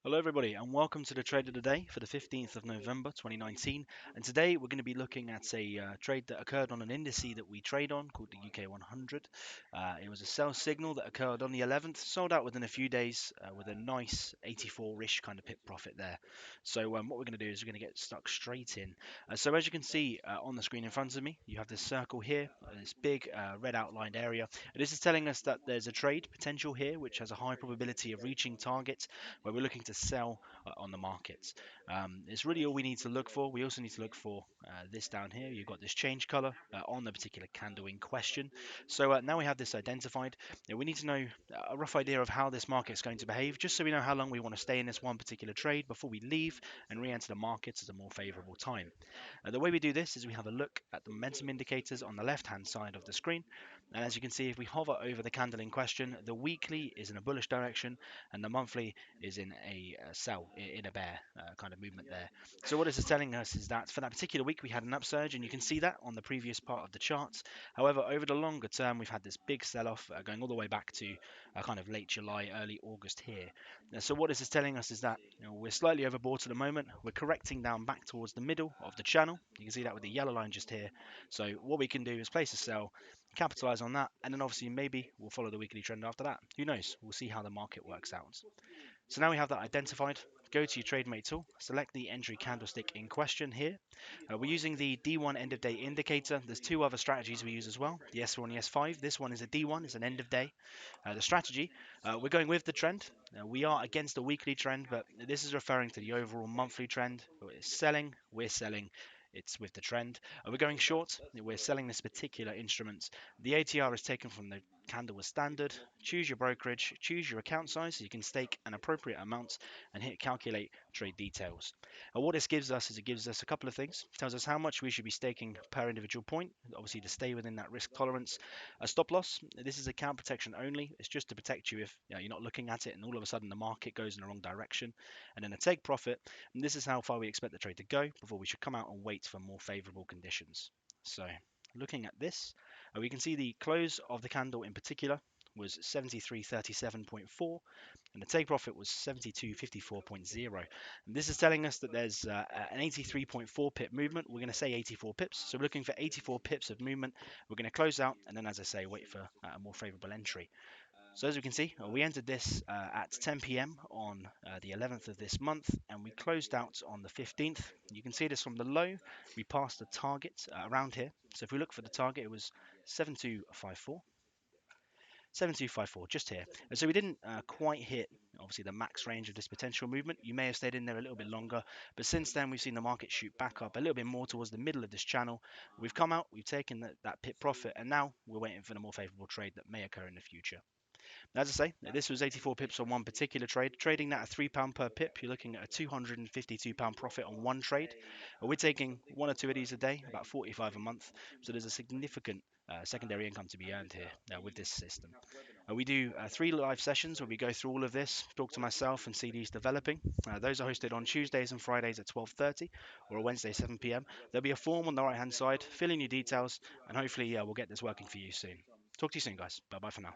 Hello, everybody, and welcome to the trade of the day for the 15th of November 2019. And today we're going to be looking at a trade that occurred on an indice that we trade on called the UK100. It was a sell signal that occurred on the 11th, sold out within a few days with a nice 84-ish kind of pip profit there. So what we're going to do is we're going to get stuck straight in. So as you can see on the screen in front of me, you have this circle here, this big red outlined area. And this is telling us that there's a trade potential here, which has a high probability of reaching target where we're looking to sell on the markets. It's really all we need to look for. We also need to look for this down here. You've got this change color on the particular candle in question. So now we have this identified. We need to know a rough idea of how this market is going to behave, just so we know how long we want to stay in this one particular trade before we leave and re-enter the markets at a more favorable time. The way we do this is we have a look at the momentum indicators on the left-hand side of the screen. And as you can see, if we hover over the candle in question, the weekly is in a bullish direction and the monthly is in a sell, in a bear kind of movement there. So what this is telling us is that for that particular week, we had an upsurge, and you can see that on the previous part of the charts. However, over the longer term, we've had this big sell-off going all the way back to kind of late July, early August here. So what this is telling us is that we're slightly overbought at the moment. We're correcting down back towards the middle of the channel. You can see that with the yellow line just here. So what we can do is place a sell, capitalize on that, and then obviously maybe we'll follow the weekly trend after that. Who knows? We'll see how the market works out. So now we have that identified. Go to your TradeMate tool, select the entry candlestick in question here. We're using the D1 end of day indicator. There's two other strategies we use as well, the S4 and the S5. This one is a D1, it's an end of day. The strategy, we're going with the trend. We are against the weekly trend, but this is referring to the overall monthly trend. We're selling. It's with the trend. We're going short. We're selling this particular instrument. The ATR is taken from the candle as standard. Choose your brokerage, choose your account size so you can stake an appropriate amount and hit calculate trade details. What this gives us is it gives us a couple of things. It tells us how much we should be staking per individual point, obviously to stay within that risk tolerance. A stop loss, this is account protection only. It's just to protect you if you're not looking at it and all of a sudden the market goes in the wrong direction. And then a take profit, and this is how far we expect the trade to go before we should come out and wait for more favorable conditions. So looking at this, we can see the close of the candle in particular was 73.37.4 and the take profit was 72.54.0. And this is telling us that there's an 83.4 pip movement. We're going to say 84 pips. So we're looking for 84 pips of movement. We're going to close out and then, as I say, wait for a more favorable entry. So as we can see, we entered this at 10 p.m. on the 11th of this month, and we closed out on the 15th. You can see this from the low. We passed the target around here. So if we look for the target, it was 7254. 7254, just here. And so we didn't quite hit, obviously, the max range of this potential movement. You may have stayed in there a little bit longer, but since then we've seen the market shoot back up a little bit more towards the middle of this channel. We've come out, we've taken that pit profit, and now we're waiting for the more favorable trade that may occur in the future. As I say, this was 84 pips on one particular trade. Trading that at £3 per pip, you're looking at a £252 profit on one trade. We're taking one or two of these a day, about 45 a month. So there's a significant secondary income to be earned here with this system. We do 3 live sessions where we go through all of this, talk to myself and see these developing. Those are hosted on Tuesdays and Fridays at 12:30 or a Wednesday 7 p.m. There'll be a form on the right hand side, fill in your details, and hopefully we'll get this working for you soon. Talk to you soon, guys. Bye bye for now.